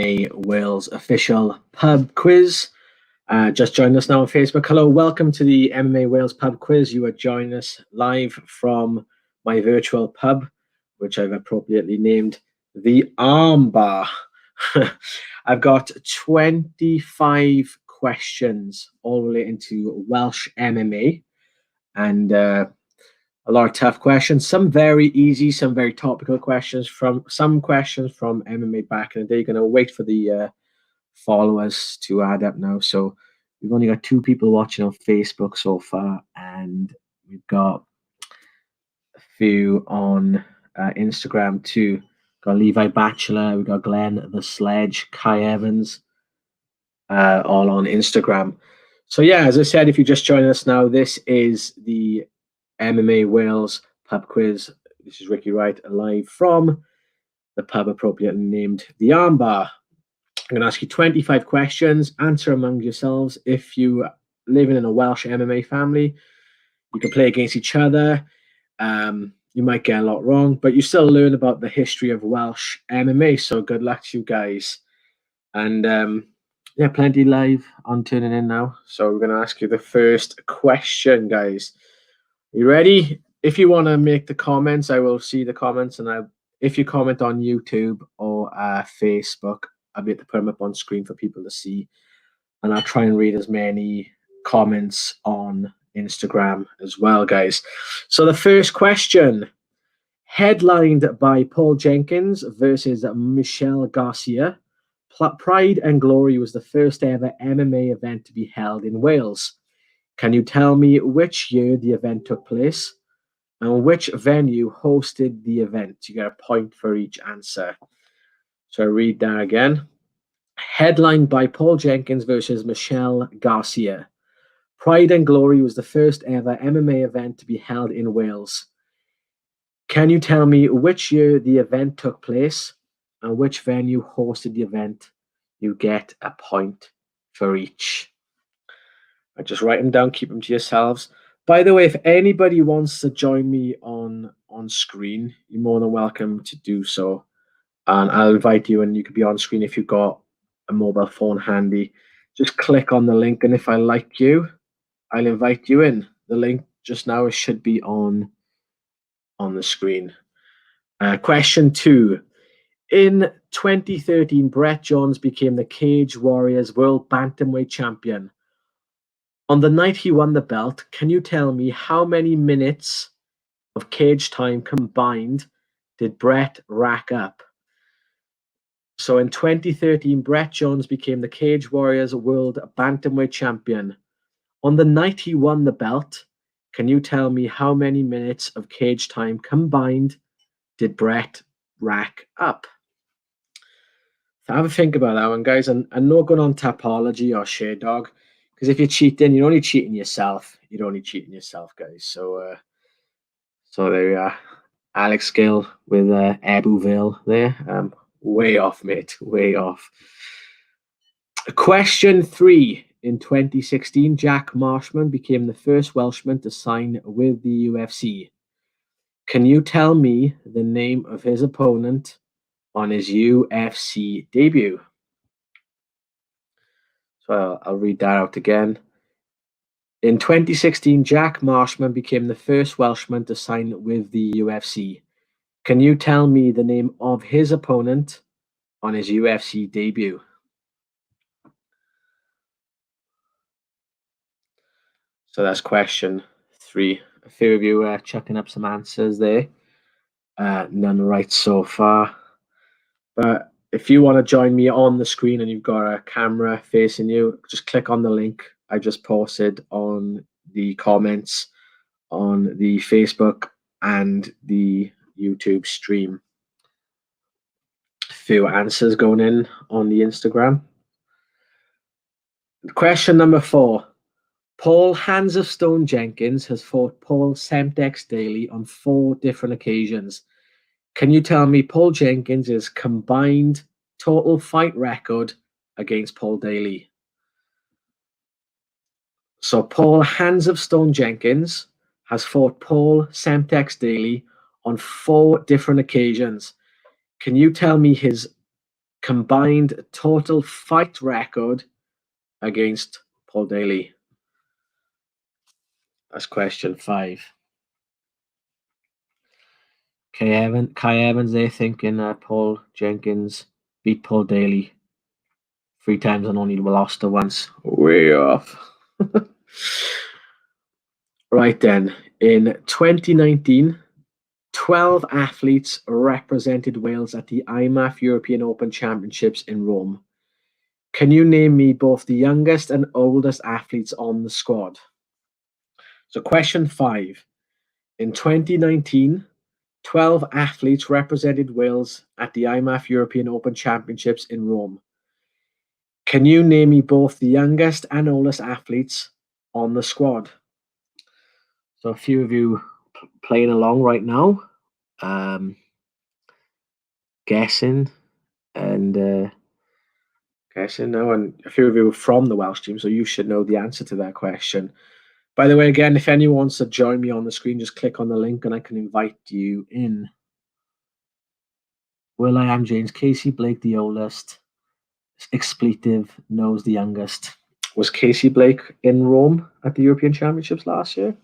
a Wales official pub quiz. Just joined us now on Facebook. Hello, welcome to the MMA Wales pub quiz. You are joining us live from my virtual pub, which I've appropriately named the Arm Bar. I've got 25 questions all relating to Welsh MMA, and a lot of tough questions, some very easy, some very topical questions, from MMA back in the day. You're going to wait for the followers to add up now. So we've only got 2 people watching on Facebook so far, and we've got a few on Instagram too. Got Levi Batchelor, we've got Glenn the Sledge, Kai Evans, all on Instagram. So yeah, as I said, if you just joined us now, this is the MMA Wales pub quiz. This is Ricky Wright, live from the pub appropriately named the Arm Bar. I'm going to ask you 25 questions. Answer among yourselves. If you living in a Welsh MMA family, you can play against each other. You might get a lot wrong, but you still learn about the history of Welsh MMA. So good luck to you guys. And yeah, plenty live on tuning in now. So we're going to ask you the first question, guys. You ready? If you want to make the comments, I will see the comments, and if you comment on YouTube or Facebook, I'll be able to put them up on screen for people to see, and I'll try and read as many comments on Instagram as well, guys. So the first question, headlined by Paul Jenkins versus Michelle Garcia, Pride and Glory was the first ever MMA event to be held in Wales. Can you tell me which year the event took place and which venue hosted the event? You get a point for each answer. So I read that again. Headlined by Paul Jenkins versus Michelle Garcia, Pride and Glory was the first ever MMA event to be held in Wales. Can you tell me which year the event took place and which venue hosted the event? You get a point for each. I just write them down, keep them to yourselves. By the way, if anybody wants to join me on screen, you're more than welcome to do so. And I'll invite you, and you could be on screen if you've got a mobile phone handy. Just click on the link, and if I like you, I'll invite you in. The link just now should be on the screen. Question 2. In 2013, Brett Jones became the Cage Warriors World Bantamweight Champion. On the night he won the belt, can you tell me how many minutes of cage time combined did Brett rack up? So in 2013, Brett Jones became the Cage Warriors World Bantamweight Champion. On the night he won the belt, can you tell me how many minutes of cage time combined did Brett rack up? So have a think about that one, guys. And no going on Tapology or Share Dog, because if you're cheating, you're only cheating yourself. You're only cheating yourself, guys. So there we are. Alex Gill with Ebuville there. Way off, mate. Way off. Question 3. In 2016, Jack Marshman became the first Welshman to sign with the UFC. Can you tell me the name of his opponent on his UFC debut? So I'll read that out again. In 2016, Jack Marshman became the first Welshman to sign with the UFC. Can you tell me the name of his opponent on his UFC debut? So that's question 3. A few of you chucking up some answers there. None right so far. But if you want to join me on the screen and you've got a camera facing you, just click on the link I just posted on the comments on the Facebook and the YouTube stream. A few answers going in on the Instagram. Question number 4. Paul Hands of Stone Jenkins has fought Paul Semtex Daly on 4 different occasions. Can you tell me Paul Jenkins' combined total fight record against Paul Daly? So Paul Hands of Stone Jenkins has fought Paul Semtex Daly on 4 different occasions. Can you tell me his combined total fight record against Paul Daly? That's question 5. Kai Evans there thinking Paul Jenkins beat Paul Daly 3 times and only lost her once. Way off. Right then, in 2019, 12 athletes represented Wales at the IMAF European Open Championships in Rome. Can you name me both the youngest and oldest athletes on the squad? So question 5. In 2019, 12 athletes represented Wales at the IMAF European Open Championships in Rome. Can you name me both the youngest and oldest athletes on the squad? So a few of you playing along right now, guessing now, and a few of you are from the Welsh team, so you should know the answer to that question. By the way, again, if anyone wants to join me on the screen, just click on the link and I can invite you in. Will I am James, Casey Blake the oldest, expletive knows the youngest. Was Casey Blake in Rome at the European Championships last year?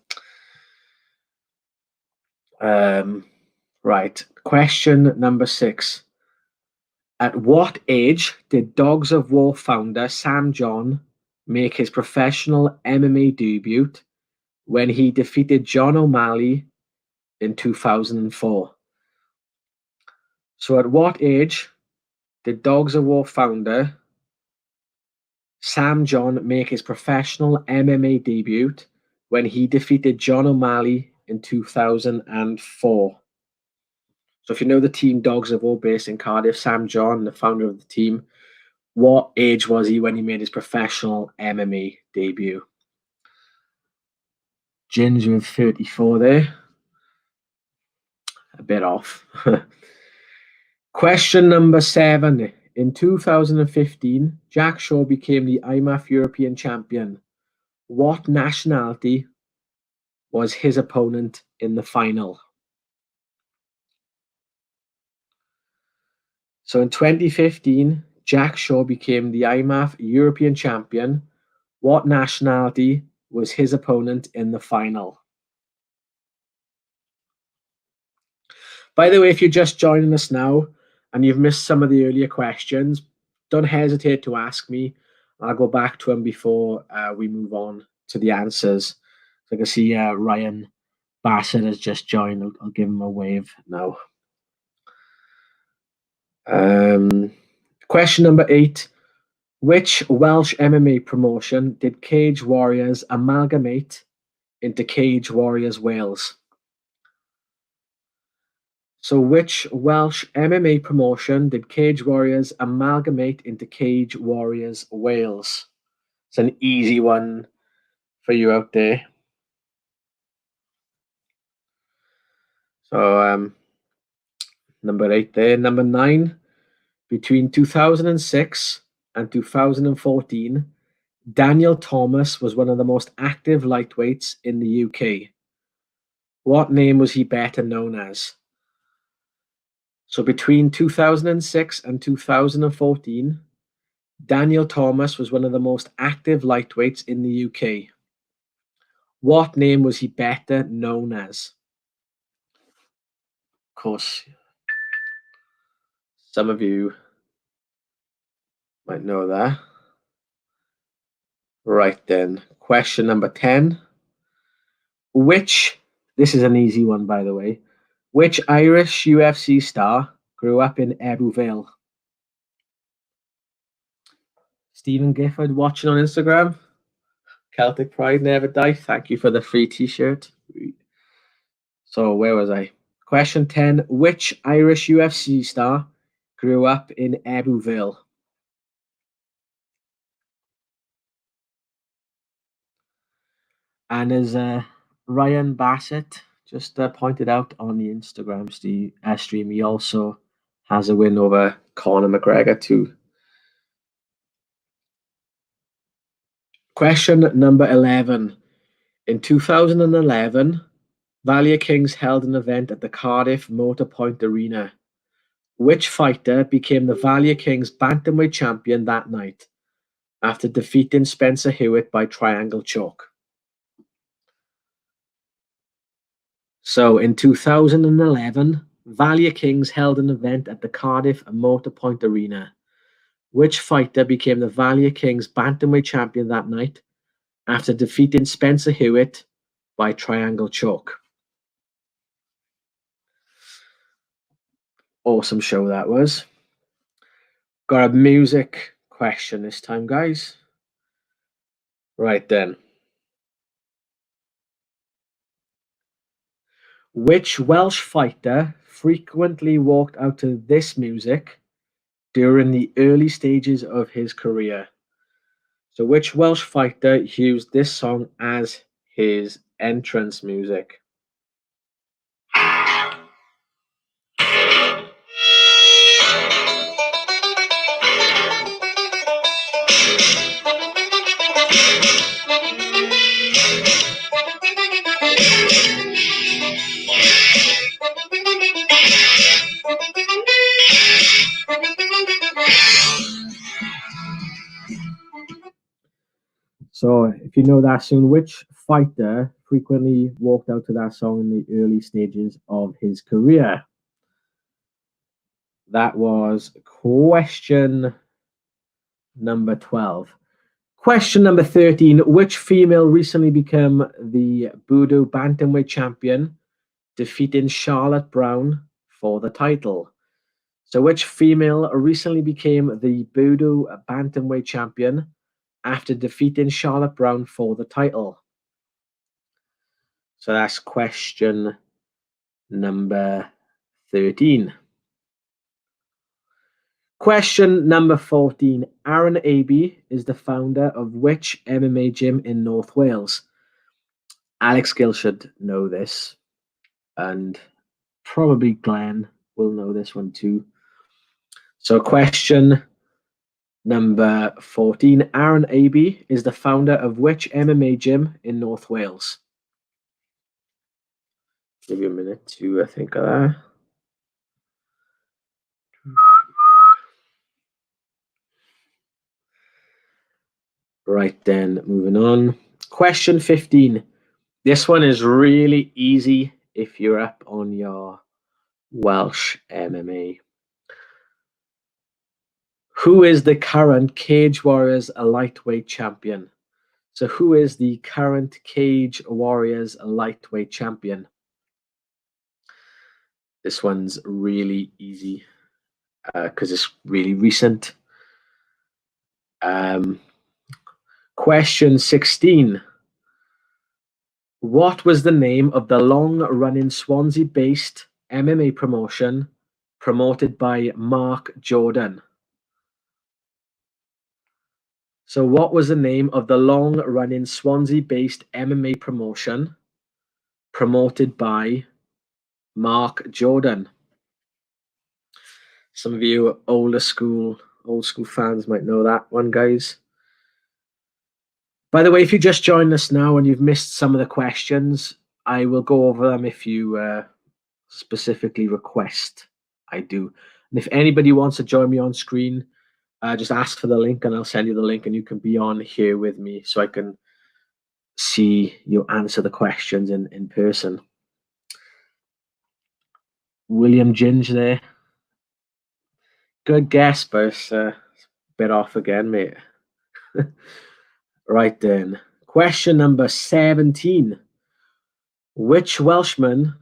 Right. Question number 6. At what age did Dogs of War founder Sam John make his professional MMA debut when he defeated John O'Malley in 2004? So at what age did Dogs of War founder Sam John make his professional MMA debut when he defeated John O'Malley in 2004? So if you know the team Dogs of War based in Cardiff, Sam John, the founder of the team, what age was he when he made his professional MMA debut? Ginger with 34 there. A bit off. Question number 7. In 2015, Jack Shaw became the IMAF European champion. What nationality was his opponent in the final? So in 2015, Jack Shaw became the IMAF European champion. What nationality was his opponent in the final? By the way, if you're just joining us now and you've missed some of the earlier questions, don't hesitate to ask me. I'll go back to them before we move on to the answers. So I can see Ryan Bassett has just joined. I'll give him a wave now. Question number 8. Which Welsh MMA promotion did Cage Warriors amalgamate into Cage Warriors Wales? So which Welsh MMA promotion did Cage Warriors amalgamate into Cage Warriors Wales? It's an easy one for you out there. So number 8 there. Number 9. Between 2006 and 2014, Daniel Thomas was one of the most active lightweights in the UK. What name was he better known as? So between 2006 and 2014, Daniel Thomas was one of the most active lightweights in the UK. What name was he better known as? Of course, some of you might know that. Right then, question number 10. This is an easy one, by the way. Which Irish UFC star grew up in Ebbw Vale? Stephen Gifford watching on Instagram. Celtic Pride Never Die. Thank you for the free t-shirt. So where was I? Question 10. Which Irish UFC star grew up in Ebbw Vale? And as Ryan Bassett just pointed out on the Instagram stream, he also has a win over Conor McGregor too. Question number 11. In 2011, Valier Kings held an event at the Cardiff Motor Point Arena. Which fighter became the Valier Kings Bantamweight champion that night after defeating Spencer Hewitt by triangle choke? So in 2011, Valier Kings held an event at the Cardiff Motor Point Arena. Which fighter became the Valier Kings Bantamweight champion that night after defeating Spencer Hewitt by triangle choke? Awesome show that was. Got a music question this time, guys. Right then. Which Welsh fighter frequently walked out to this music during the early stages of his career? So which Welsh fighter used this song as his entrance music? So if you know that song, which fighter frequently walked out to that song in the early stages of his career? That was question number 12. Question number 13. Which female recently became the Judo Bantamweight champion, defeating Charlotte Brown for the title? So which female recently became the Judo Bantamweight champion after defeating Charlotte Brown for the title? So that's question number 13. Question number 14. Aaron Abbey is the founder of which MMA gym in North Wales? Alex Gill should know this, and probably Glenn will know this one too. So question number 14. Aaron Abbey is the founder of which MMA gym in North Wales? Give you a minute to think of that. Right then, moving on. Question 15. This one is really easy if you're up on your Welsh MMA. Who is the current Cage Warriors lightweight champion? So who is the current Cage Warriors lightweight champion? This one's really easy because it's really recent. Question 16. What was the name of the long-running Swansea-based MMA promotion promoted by Mark Jordan? So what was the name of the long-running Swansea-based MMA promotion promoted by Mark Jordan? Some of you old school fans might know that one, guys. By the way, if you just joined us now and you've missed some of the questions, I will go over them if you specifically request I do. And if anybody wants to join me on screen, just ask for the link and I'll send you the link and you can be on here with me so I can see you answer the questions in person. William Ginge there. Good guess, but it's a bit off again, mate. Right then. Question number 17. Which Welshman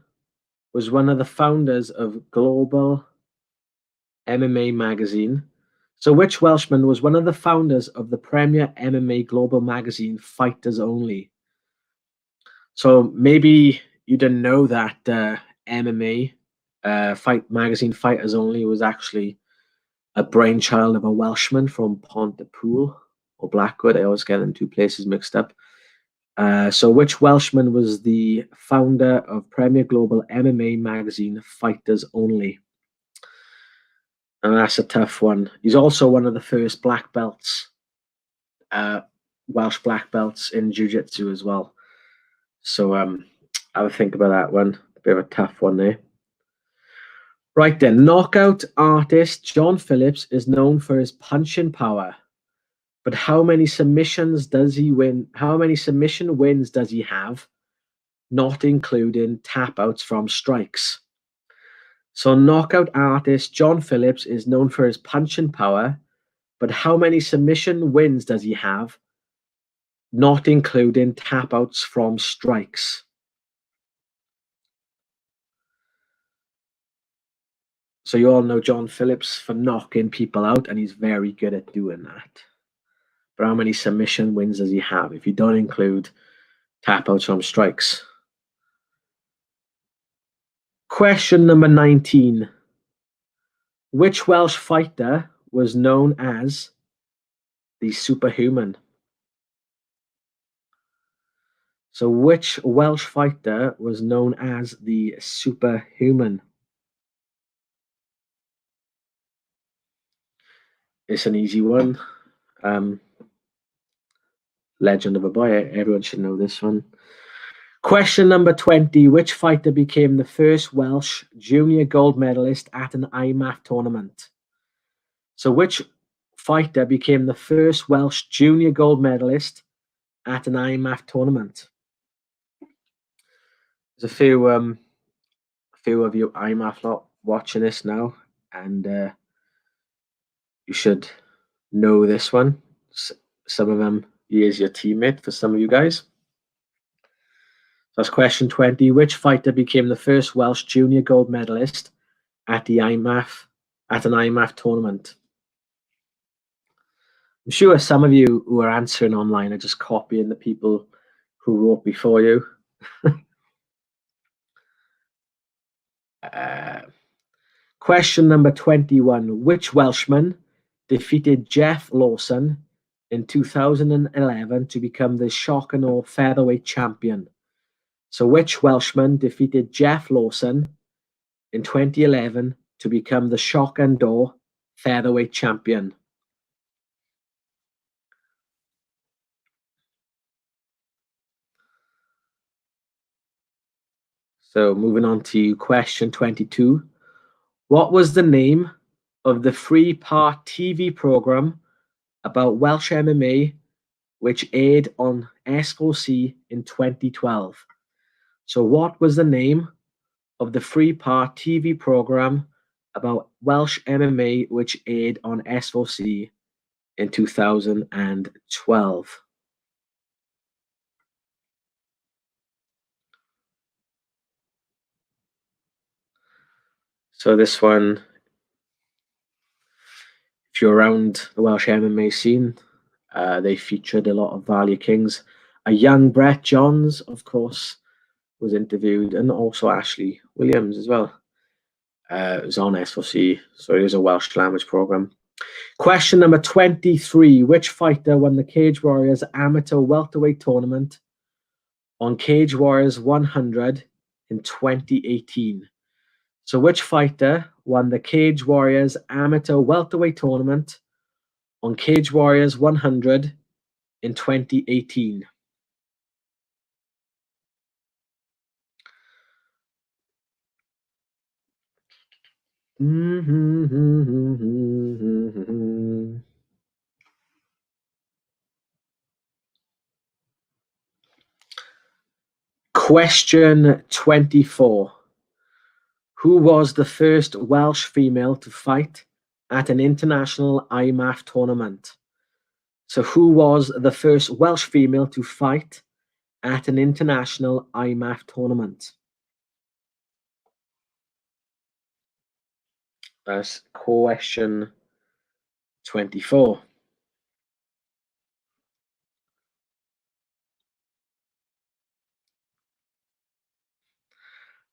was one of the founders of Global MMA magazine? So which Welshman was one of the founders of the premier MMA global magazine, Fighters Only? So maybe you didn't know that MMA fight magazine, Fighters Only, was actually a brainchild of a Welshman from Pontypool or Blackwood. I always get them two places mixed up. So which Welshman was the founder of Premier Global MMA magazine, Fighters Only? And that's a tough one. He's also one of the first black belts, Welsh black belts in Jiu-Jitsu as well. So I would think about that one. A bit of a tough one there. Right then, knockout artist John Phillips is known for his punching power. But how many submissions does he win? How many submission wins does he have, not including tap outs from strikes? So, knockout artist John Phillips is known for his punching power, but how many submission wins does he have, not including tap outs from strikes? So, you all know John Phillips for knocking people out, and he's very good at doing that. But how many submission wins does he have if you don't include tap outs from strikes? Question number 19. Which Welsh fighter was known as the Superhuman? So which Welsh fighter was known as the Superhuman? It's an easy one. Legend of a boy. Everyone should know this one. Question number 20. Which fighter became the first Welsh junior gold medalist at an Imac tournament? So which fighter became the first Welsh junior gold medalist at an Imac tournament? There's a few of you Imac lot watching this now, and you should know this one. Some of them, he is your teammate for some of you guys. That's question 20. Which fighter became the first Welsh junior gold medalist at an Imac tournament? I'm sure some of you who are answering online are just copying the people who wrote before you. Question number 21. Which Welshman defeated Jeff Lawson in 2011 to become the Shock and Awe featherweight champion? So which Welshman defeated Jeff Lawson in 2011 to become the Shock and Awe featherweight champion? So moving on to question 22. What was the name of the three-part TV program about Welsh MMA which aired on S4C in 2012? So what was the name of the three-part TV program about Welsh MMA which aired on S4C in 2012? So this one, if you're around the Welsh MMA scene, they featured a lot of Value Kings. A young Brett Johns, of course, was interviewed, and also Ashley Williams as well. It was on S4C, so it is a Welsh language program. Question number 23. Which fighter won the Cage Warriors Amateur Welterweight Tournament on Cage Warriors 100 in 2018? So which fighter won the Cage Warriors Amateur Welterweight Tournament on Cage Warriors 100 in 2018? Question 24. Who was the first Welsh female to fight at an international IMAF tournament? So who was the first Welsh female to fight at an international IMAF tournament? That's question 24.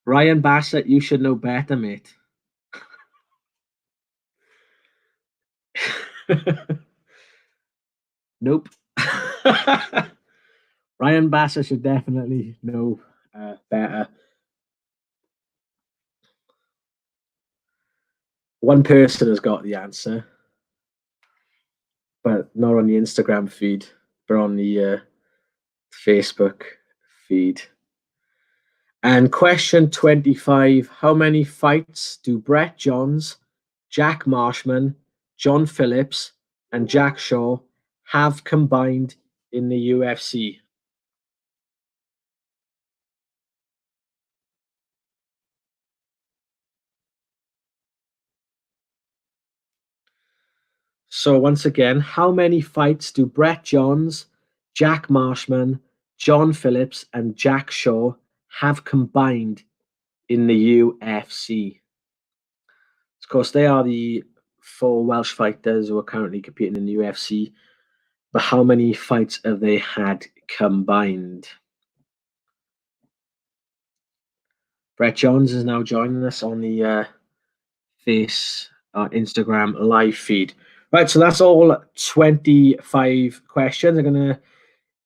Ryan Bassett, you should know better, mate. Nope. Ryan Bassett should definitely know better. One person has got the answer, but not on the Instagram feed, but on the Facebook feed. And question 25, how many fights do Brett Johns, Jack Marshman, John Phillips, and Jack Shaw have combined in the UFC? So once again, how many fights do Brett Johns, Jack Marshman, John Phillips, and Jack Shaw have combined in the UFC? Of course, they are the four Welsh fighters who are currently competing in the UFC. But how many fights have they had combined? Brett Johns is now joining us on the Instagram live feed. Right, so that's all 25 questions. I'm gonna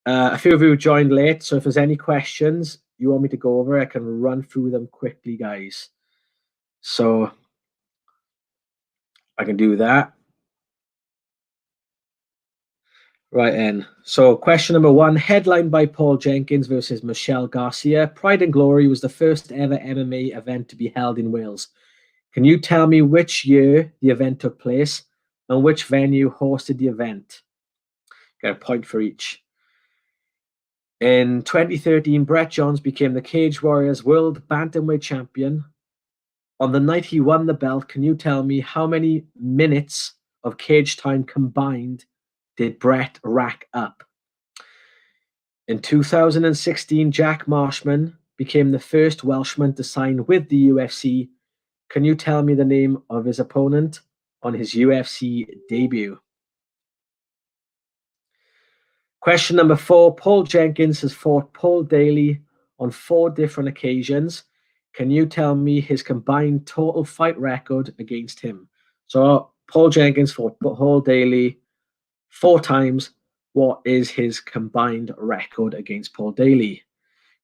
a few of you joined late, so if there's any questions you want me to go over, I can run through them quickly, guys. So I can do that. Right then. So question number 1, headlined by Paul Jenkins versus Michelle Garcia. Pride and Glory was the first ever MMA event to be held in Wales. Can you tell me which year the event took place and which venue hosted the event? Get a point for each. In 2013, Brett Johns became the Cage Warriors World Bantamweight Champion. On the night he won the belt, can you tell me how many minutes of cage time combined did Brett rack up? In 2016, Jack Marshman became the first Welshman to sign with the UFC. Can you tell me the name of his opponent on his UFC debut? Question number 4, Paul Jenkins has fought Paul Daly on 4 different occasions. Can you tell me his combined total fight record against him? So Paul Jenkins fought Paul Daly 4 times. What is his combined record against Paul Daly?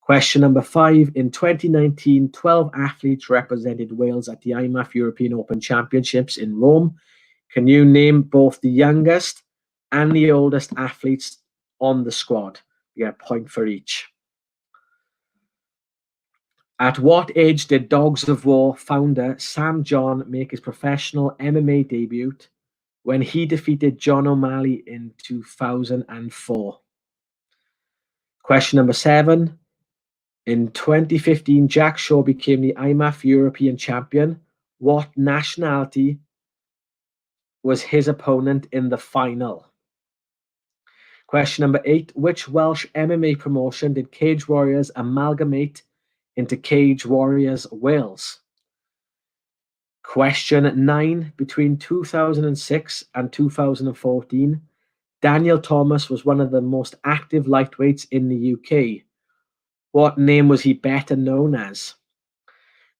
Question number 5, in 2019, 12 athletes represented Wales at the Imac European Open Championships in Rome. Can you name both the youngest and the oldest athletes on the squad? You get a point for each. At what age did Dogs of War founder Sam John make his professional MMA debut when he defeated John O'Malley in 2004? Question number 7. In 2015, Jack Shaw became the IMAF European champion. What nationality was his opponent in the final? Question number 8. Which Welsh MMA promotion did Cage Warriors amalgamate into Cage Warriors Wales? Question 9. Between 2006 and 2014, Daniel Thomas was one of the most active lightweights in the UK. What name was he better known as?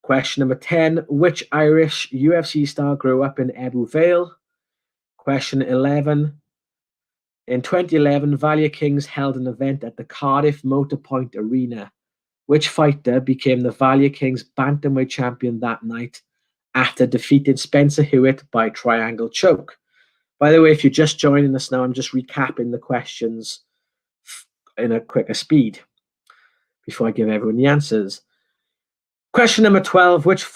Question number 10. Which Irish UFC star grew up in Ebbw Vale? Question 11. In 2011, Value Kings held an event at the Cardiff Motorpoint Arena. Which fighter became the Value Kings Bantamweight champion that night after defeating Spencer Hewitt by triangle choke? By the way, if you're just joining us now, I'm just recapping the questions in a quicker speed before I give everyone the answers. Question number 12, which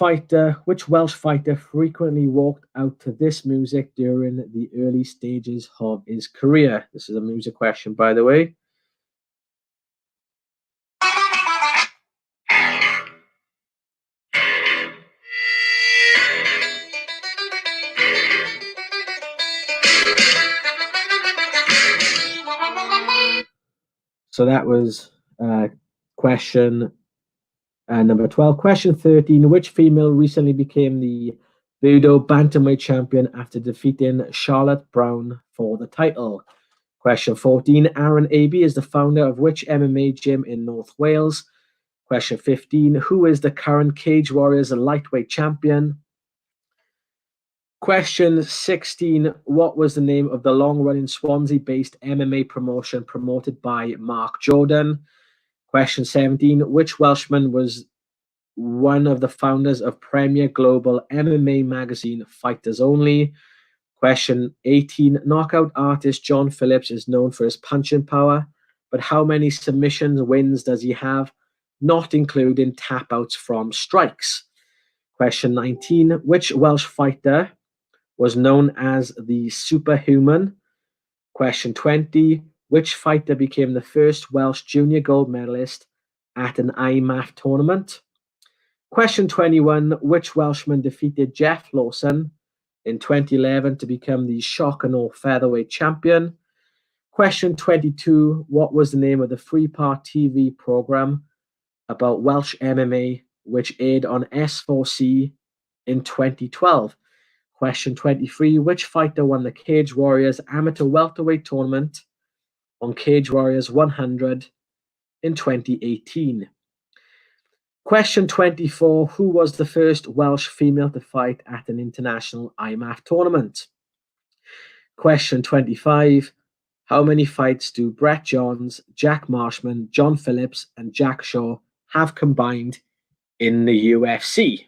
Welsh fighter frequently walked out to this music during the early stages of his career? This is a music question, by the way. So that was question number 12. Question 13, which female recently became the Judo Bantamweight champion after defeating Charlotte Brown for the title? Question 14, Aaron Abbey is the founder of which MMA gym in North Wales? Question 15, who is the current Cage Warriors lightweight champion? Question 16, what was the name of the long-running Swansea-based MMA promotion promoted by Mark Jordan? Question 17, which Welshman was one of the founders of Premier Global MMA magazine Fighters Only? Question 18, knockout artist John Phillips is known for his punching power, but how many submissions wins does he have? not including tap-outs from strikes. Question 19, which Welsh fighter was known as the Superhuman? Question 20, which fighter became the first Welsh junior gold medalist at an IMAF tournament? Question 21, which Welshman defeated Jeff Lawson in 2011 to become the Shock and Awe featherweight champion? Question 22, what was the name of the three-part TV program about Welsh MMA which aired on S4C in 2012? Question 23, which fighter won the Cage Warriors amateur welterweight tournament on Cage Warriors 100 in 2018? Question 24, who was the first Welsh female to fight at an international IMAF tournament? Question 25, how many fights do Brett Johns, Jack Marshman, John Phillips, and Jack Shaw have combined in the UFC?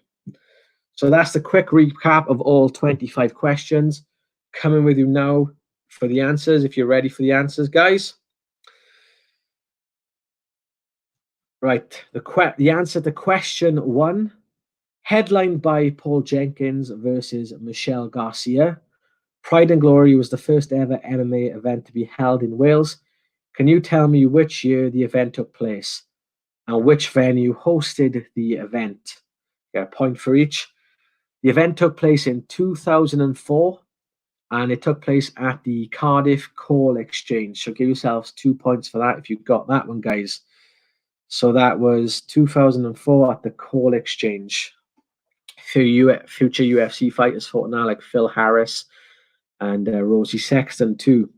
So that's the quick recap of all 25 questions. Coming with you now for the answers, if you're ready for the answers, guys. Right, the answer to question 1, headlined by Paul Jenkins versus Michelle Garcia. Pride and Glory was the first ever MMA event to be held in Wales. Can you tell me which year the event took place and which venue hosted the event? Get a point for each. The event took place in 2004 and it took place at the Cardiff Coal Exchange. So give yourselves 2 points for that if you got that one, guys. So that was 2004 at the Coal Exchange. Future UFC fighters fought now, like Phil Harris and Rosie Sexton too.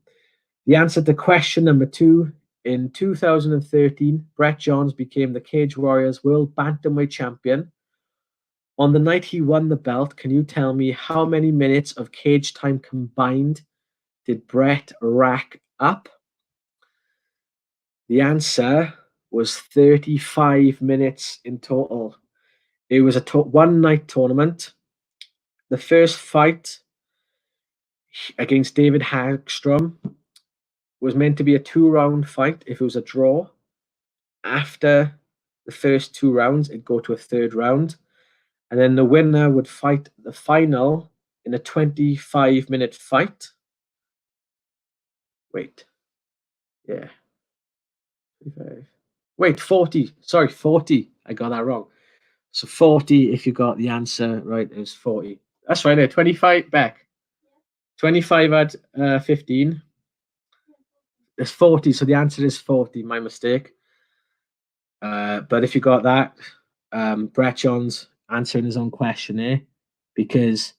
The answer to question number 2, in 2013, Brett Johns became the Cage Warriors World Bantamweight Champion. On the night he won the belt, can you tell me how many minutes of cage time combined did Brett rack up? The answer was 35 minutes in total. It was a one-night tournament. The first fight against David Hagstrom was meant to be a 2-round fight if it was a draw. After the first 2 rounds, it'd go to a 3rd round. And then the winner would fight the final in a 25-minute fight. Wait. Yeah. 25. Wait, 40. Sorry, 40. I got that wrong. So 40, if you got the answer right, it was 40. That's right there. 25 back. 25 at 15. It's 40, so the answer is 40. My mistake. But if you got that, Brett Johns answering his own question there, because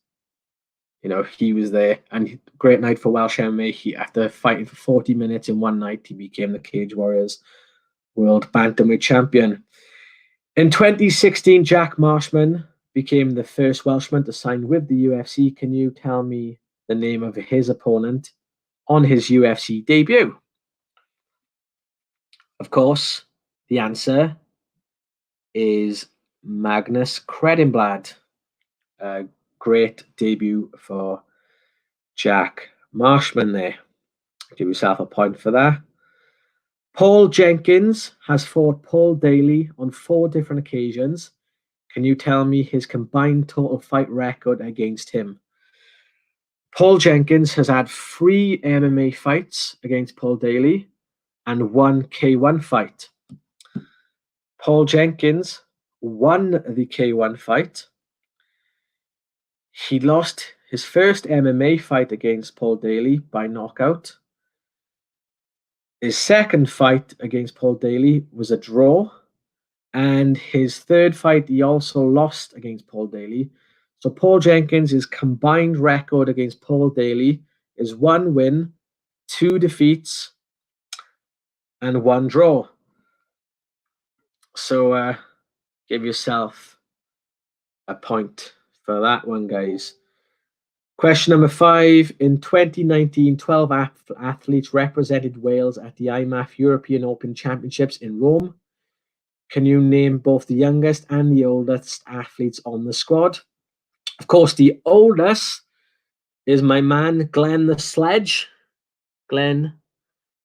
he was there, and great night for Welsh MMA. After fighting for 40 minutes in one night, he became the Cage Warriors World Bantamweight Champion. In 2016, Jack Marshman became the first Welshman to sign with the UFC. Can you tell me the name of his opponent on his UFC debut? Of course, the answer is Magnus Kredenblad. Great debut for Jack Marshman there. Give yourself a point for that. Paul Jenkins has fought Paul Daly on 4 different occasions. Can you tell me his combined total fight record against him? Paul Jenkins has had 3 MMA fights against Paul Daly and 1 K1 fight. Paul Jenkins won the K1 fight. He lost his first MMA fight against Paul Daly by knockout. His second fight against Paul Daly was a draw. And his 3rd fight, he also lost against Paul Daly. So Paul Jenkins' combined record against Paul Daly is 1 win, 2 defeats, and 1 draw. So give yourself a point for that one, guys. Question number 5. In 2019, 12 athletes represented Wales at the IMAF European Open Championships in Rome. Can you name both the youngest and the oldest athletes on the squad? Of course, the oldest is my man, Glenn the Sledge. Glenn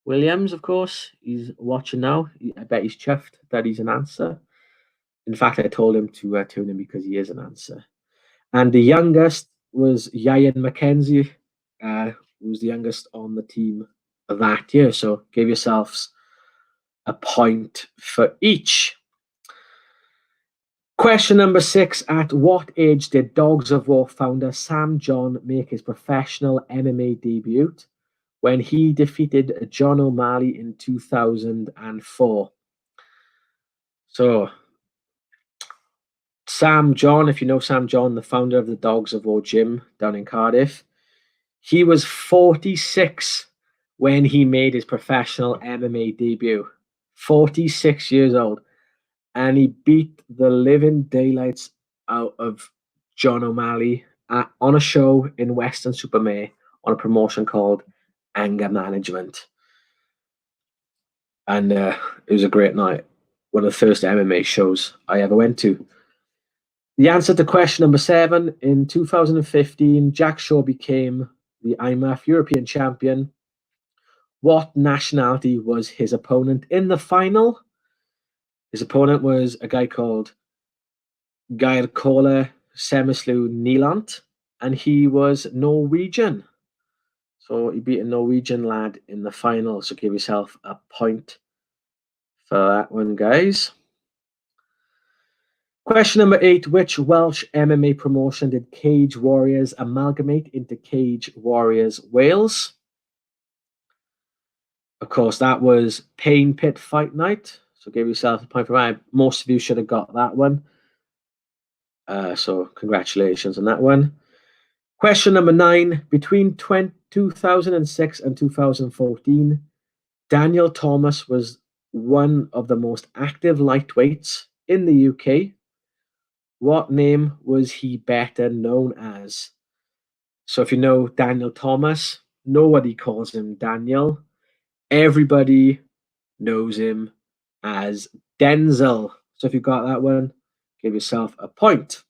Williams, of course, he's watching now. I bet he's chuffed that he's an answer. In fact, I told him to tune in because he is an answer. And the youngest was Ian McKenzie, who was the youngest on the team that year. So give yourselves a point for each. Question number 6. At what age did Dogs of War founder Sam John make his professional MMA debut when he defeated John O'Malley in 2004? So, Sam John, if you know Sam John, the founder of the Dogs of War gym down in Cardiff, he was 46 when he made his professional MMA debut. 46 years old. And he beat the living daylights out of John O'Malley on a show in Weston-super-Mare on a promotion called Anger Management. And it was a great night. One of the first MMA shows I ever went to. The answer to question number 7, in 2015, Jack Shaw became the Imac European champion. What nationality was his opponent in the final? His opponent was a guy called Gairkola Semislu Nieland, and he was Norwegian. So he beat a Norwegian lad in the final. So give yourself a point for that one, guys. Question number 8. Which Welsh MMA promotion did Cage Warriors amalgamate into Cage Warriors Wales? Of course, that was Pain Pit Fight Night. So give yourself a point for that. Most of you should have got that one. So congratulations on that one. Question number 9. Between 2006 and 2014, Daniel Thomas was one of the most active lightweights in the UK. What name was he better known as? So if you know Daniel Thomas, nobody calls him Daniel. Everybody knows him as Denzel. So if you got that one, give yourself a point.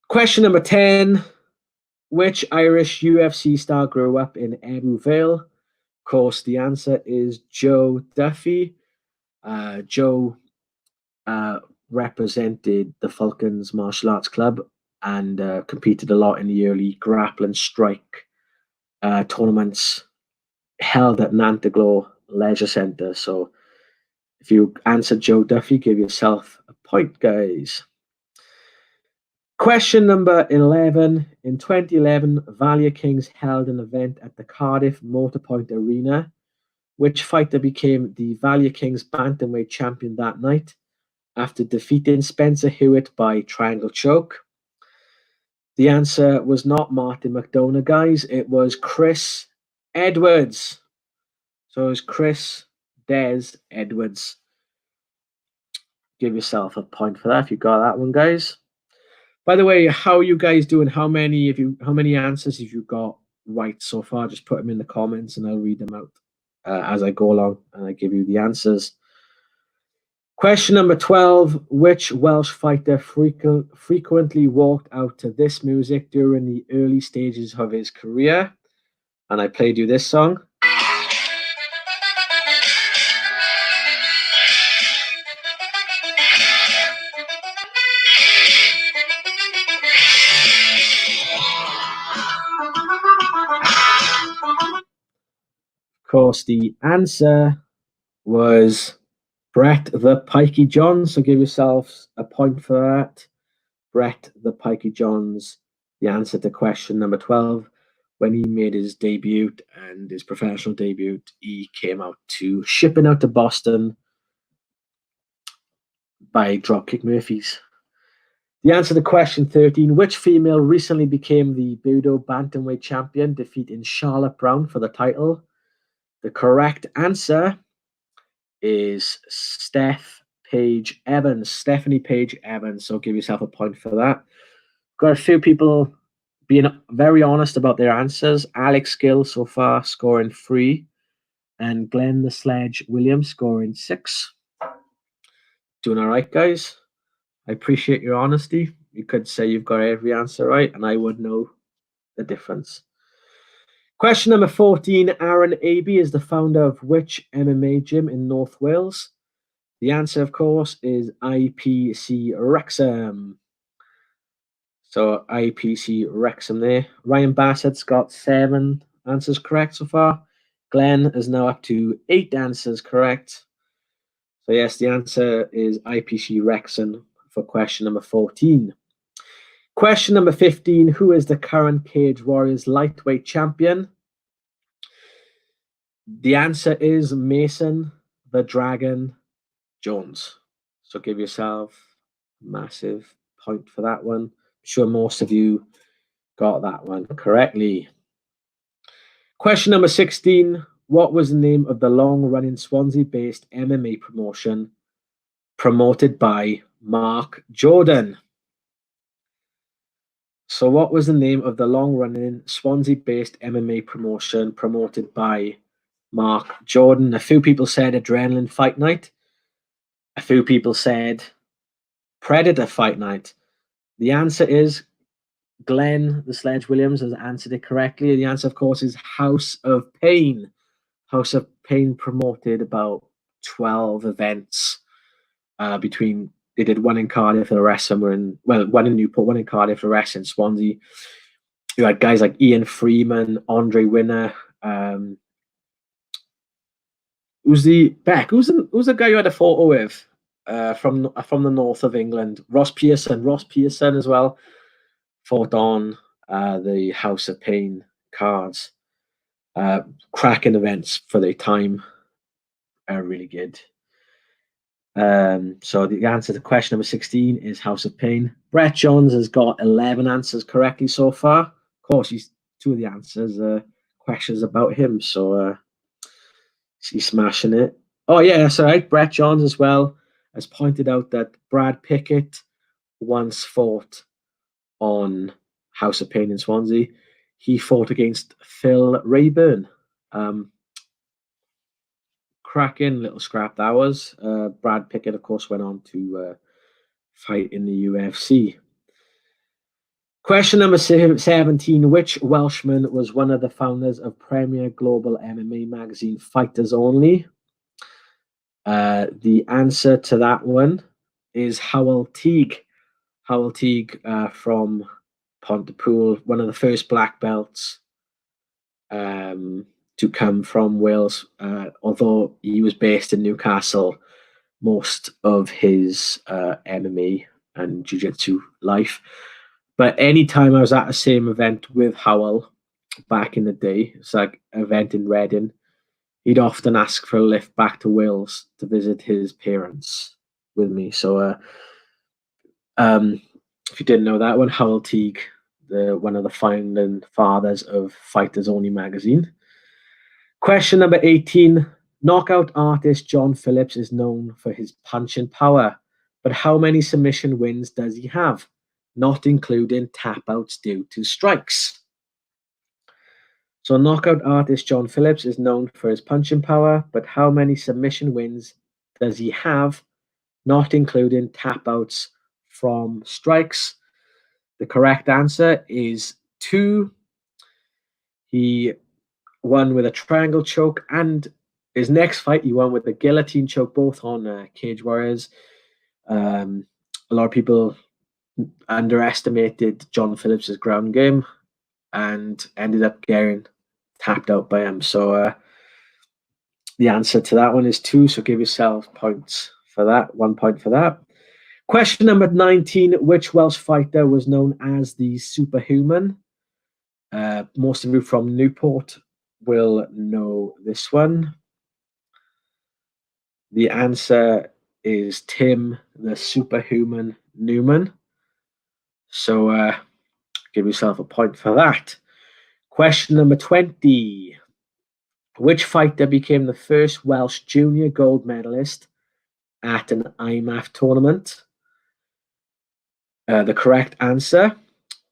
Question number 10. Which Irish UFC star grew up in Abu Vale? Of course, the answer is Joe Duffy. Joe represented the Falcons Martial Arts Club and competed a lot in the early grapple and strike tournaments held at Nantaglo Leisure Centre. So if you answered Joe Duffy, give yourself a point, guys. Question number 11. In 2011, Value Kings held an event at the Cardiff Motorpoint Arena. Which fighter became the Value Kings Bantamweight champion that night after defeating Spencer Hewitt by triangle choke? The answer was not Martin McDonough, guys. It was Chris Edwards. So it was Chris Des Edwards. Give yourself a point for that if you got that one, guys. By the way, how are you guys doing? How many answers have you got right so far? Just put them in the comments and I'll read them out as I go along and I give you the answers. Question number 12. Which Welsh fighter frequently walked out to this music during the early stages of his career? And I played you this song. Of course, the answer was Brett the Pikey Johns. So give yourselves a point for that. Brett the Pikey Johns, the answer to question number 12. When he made his debut and his professional debut, he came out to shipping out to Boston by Dropkick Murphys. The answer to question 13. Which female recently became the Judo Bantamweight champion, defeating Charlotte Brown for the title? The correct answer is Stephanie Paige Evans. So give yourself a point for that. Got a few people being very honest about their answers. Alex Gill so far scoring 3, and Glenn the Sledge Williams scoring 6. Doing all right, guys. I appreciate your honesty. You could say you've got every answer right, and I would know the difference. Question number 14. Aaron Abbey is the founder of which MMA gym in North Wales? The answer, of course, is IPC Wrexham. So IPC Wrexham there. Ryan Bassett's got 7 answers correct so far. Glenn is now up to 8 answers correct. So yes, the answer is IPC Wrexham for question number 14. Question number 15. Who is the current Cage Warriors lightweight champion? The answer is Mason the Dragon Jones. So give yourself a massive point for that one. I'm sure most of you got that one correctly. Question number 16. What was the name of the long-running Swansea-based MMA promotion promoted by Mark Jordan? So what was the name of the long-running Swansea-based MMA promotion promoted by Mark Jordan? A few people said Adrenaline Fight Night. A few people said Predator Fight Night. The answer is Glenn, the Sledge Williams, has answered it correctly. The answer, of course, is House of Pain. House of Pain promoted about 12 events between. They did one in Cardiff, the rest somewhere in, well, one in Newport, one in Cardiff, the rest in Swansea. You had guys like Ian Freeman, Andre Winner. Who's the guy you had a photo with from the north of England? Ross Pearson as well fought on the House of Pain cards. Cracking events for their time. Really good. So the answer to question number 16 is House of Pain. Brett Johns has got 11 answers correctly so far. Of course, he's 2 of the answers questions about him, so he's smashing it. Oh yeah, that's all right. Brett Johns as well has pointed out that Brad Pickett once fought on House of Pain in Swansea. He fought against Phil Rayburn. Cracking little scrap that was. Brad Pickett, of course, went on to fight in the UFC. Question number 17. Which Welshman was one of the founders of Premier Global MMA magazine Fighters Only? The answer to that one is Howell Teague. Howell Teague from Pontypool, one of the first black belts to come from Wales, although he was based in Newcastle most of his MMA and jiu-jitsu life. But anytime I was at the same event with Howell back in the day, it's like an event in Reading, he'd often ask for a lift back to Wales to visit his parents with me. So if you didn't know that one, Howell Teague, one of the founding fathers of Fighters Only magazine. Question number 18. Knockout artist John Phillips is known for his punching power, but how many submission wins does he have, not including tap-outs due to strikes? So knockout artist John Phillips is known for his punching power, but how many submission wins does he have, not including tap-outs from strikes? The correct answer is 2. He won with a triangle choke, and his next fight he won with a guillotine choke, both on Cage Warriors. A lot of people underestimated John Phillips' ground game and ended up getting tapped out by him. So the answer to that one is 2. So give yourself points for that. 1 point for that. Question number 19. Which Welsh fighter was known as the Superhuman? Most of you from Newport will know this one. The answer is Tim the Superhuman Newman. So give yourself a point for that. Question number 20. Which fighter became the first Welsh junior gold medalist at an Imac tournament? The correct answer.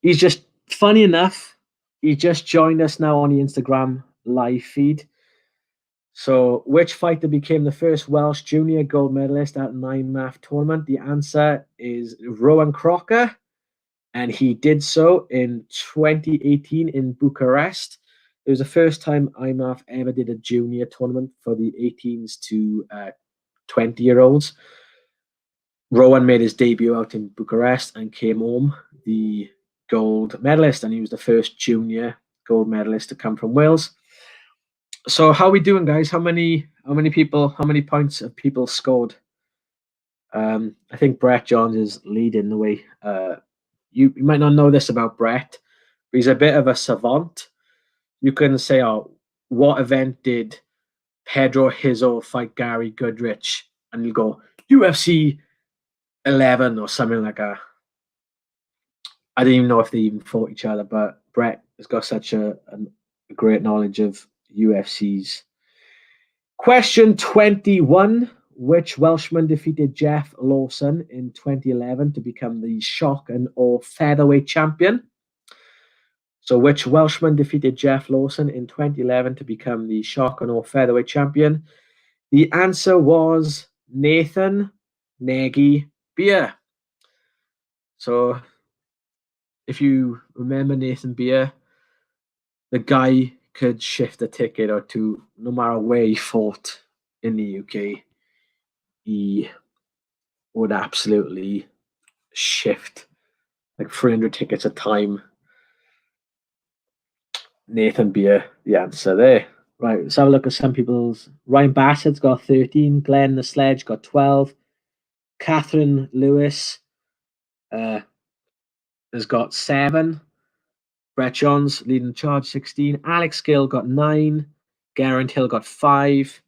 He's just, funny enough, he just joined us now on the Instagram live feed. So, which fighter became the first Welsh junior gold medalist at an Imac tournament? The answer is Rowan Crocker, and he did so in 2018 in Bucharest. It was the first time Imac ever did a junior tournament for the 18s to 20-year-olds. Rowan made his debut out in Bucharest and came home the gold medalist, and he was the first junior gold medalist to come from Wales. So how are we doing, guys? How many points have people scored? I think Brett Johns is leading the way. You might not know this about Brett, but he's a bit of a savant. You can say, "Oh, what event did Pedro Hizo fight Gary Goodrich?" And you go UFC 11 or something like that. I don't even know if they even fought each other, but Brett has got such a great knowledge of UFCs. Question 21. Which Welshman defeated Jeff Lawson in 2011 to become the shock and awe featherweight champion? So which Welshman defeated Jeff Lawson in 2011 to become the shock and awe featherweight champion? The answer was Nathan Nagy Beer. So if you remember Nathan Beer, the guy could shift a ticket or two no matter where he fought in the UK. He would absolutely shift like 300 tickets a time. Nathan Beer, the answer there. Right, let's have a look at some people's. Ryan Bassett's got 13. Glenn the Sledge got 12. Catherine Lewis has got 7. Brett Johns leading the charge, 16. Alex Gill got 9. Geraint Hill got 5.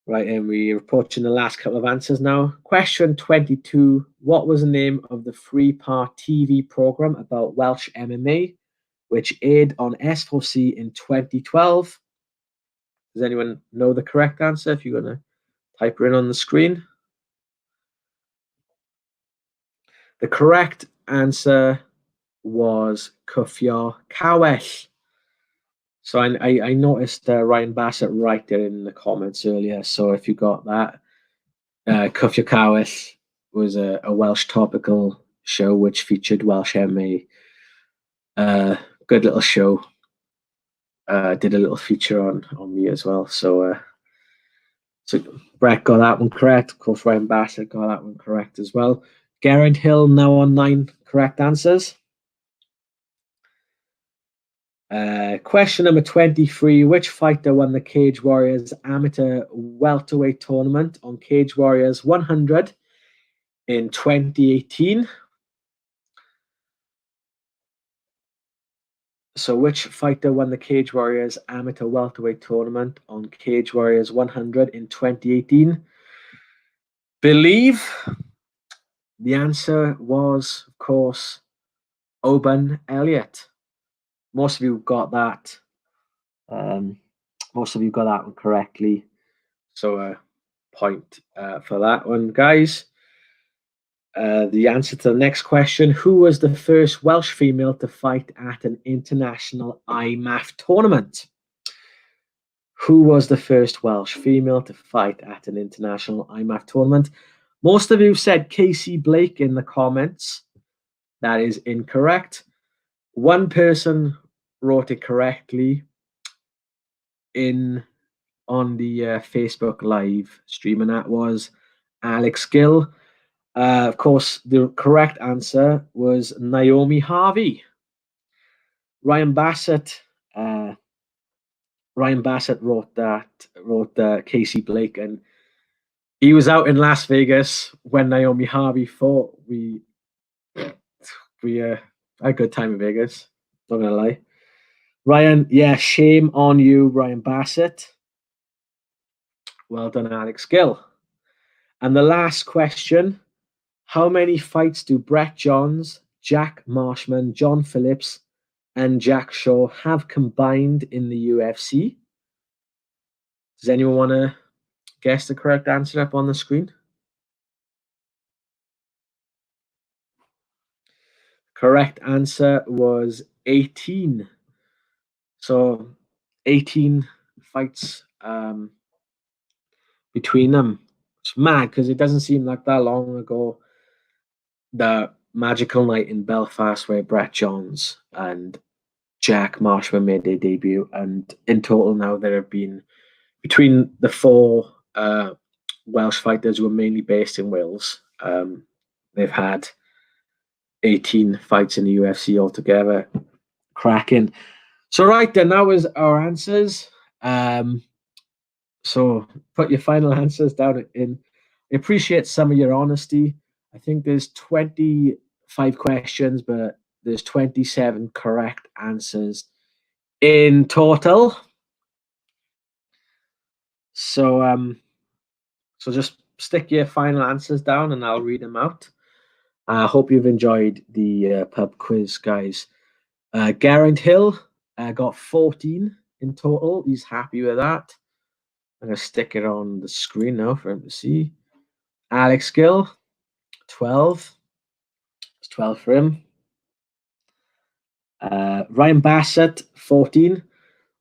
Right, and we're approaching the last couple of answers now. Question 22. What was the name of the 3-part TV program about Welsh MMA, which aired on S4C in 2012? Does anyone know the correct answer? If you're going to type it in on the screen. The correct answer was Cwffio Cawell. So I noticed Ryan Bassett right there in the comments earlier. So if you got that, Cwffio Cawell was a Welsh topical show which featured Welsh MMA. Good little show. Did a little feature on me as well. So Brett got that one correct. Of course, Ryan Bassett got that one correct as well. Geraint Hill now on 9 correct answers. Question number 23. Which fighter won the Cage Warriors amateur welterweight tournament on Cage Warriors 100 in 2018? So which fighter won the Cage Warriors amateur welterweight tournament on Cage Warriors 100 in 2018? Believe the answer was, of course, Oban Elliott. Most of you got that. Most of you got that one correctly. So a point for that one, guys. The answer to the next question: who was the first Welsh female to fight at an international IMAF tournament? Who was the first Welsh female to fight at an international IMAF tournament? Most of you said Casey Blake in the comments. That is incorrect. One person wrote it correctly on the Facebook live stream, and that was Alex Gill. Of course, the correct answer was Naomi Harvey. Ryan Bassett wrote Casey Blake, and he was out in Las Vegas when Naomi Harvey fought. We had a good time in Vegas. Not gonna lie. Ryan, yeah, shame on you, Ryan Bassett. Well done, Alex Gill. And the last question: how many fights do Brett Johns, Jack Marshman, John Phillips, and Jack Shaw have combined in the UFC? Does anyone want to guess the correct answer up on the screen? Correct answer was 18. So 18 fights between them. It's mad because it doesn't seem like that long ago. The magical night in Belfast where Brett Johns and Jack Marshman made their debut, and in total now there have been, between the 4 Welsh fighters who are mainly based in Wales, they've had 18 fights in the UFC altogether. Cracking. So right then, that was our answers. So put your final answers down in. I appreciate some of your honesty. I think there's 25 questions, but there's 27 correct answers in total. So so just stick your final answers down and I'll read them out. I hope you've enjoyed the pub quiz, guys. Geraint Hill got 14 in total. He's happy with that. I'm going to stick it on the screen now for him to see. Alex Gill, 12. It's 12 for him. Ryan Bassett, 14.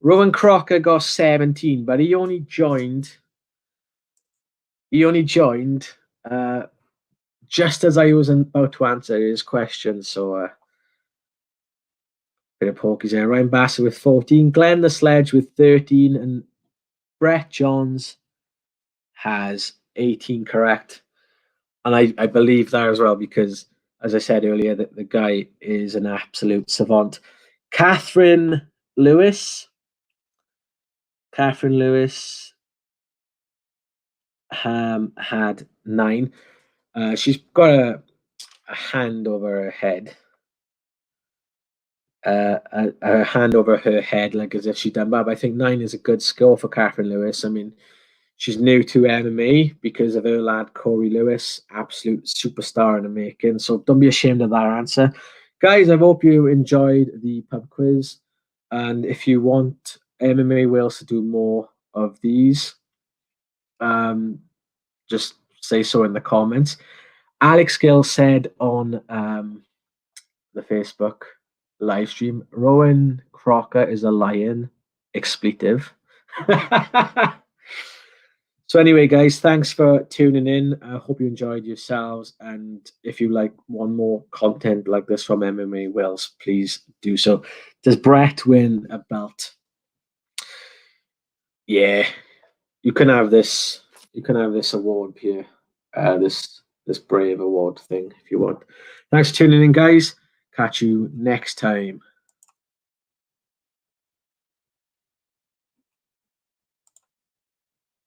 Rowan Crocker got 17, but he only joined just as I was about to answer his question. So bit of pokies there. Ryan Bassett with 14. Glenn the Sledge with 13. And Brett Johns has 18 correct. And I believe that as well because, as I said earlier, that the guy is an absolute savant. Catherine Lewis had 9. She's got a hand over her head. A hand over her head, like as if she'd done bad. But I think 9 is a good score for Catherine Lewis. I mean, she's new to MMA because of her lad Corey Lewis, absolute superstar in the making. So don't be ashamed of that answer. Guys, I hope you enjoyed the pub quiz. And if you want MMA Wales to do more of these, just say so in the comments. Alex Gill said on the Facebook live stream, Rowan Crocker is a lion, expletive. So anyway, guys, thanks for tuning in. I hope you enjoyed yourselves. And if you want more content like this from MMA Wales, please do so. Does Brett win a belt? Yeah, you can have this. You can have this award here. This brave award thing if you want. Thanks for tuning in, guys. Catch you next time.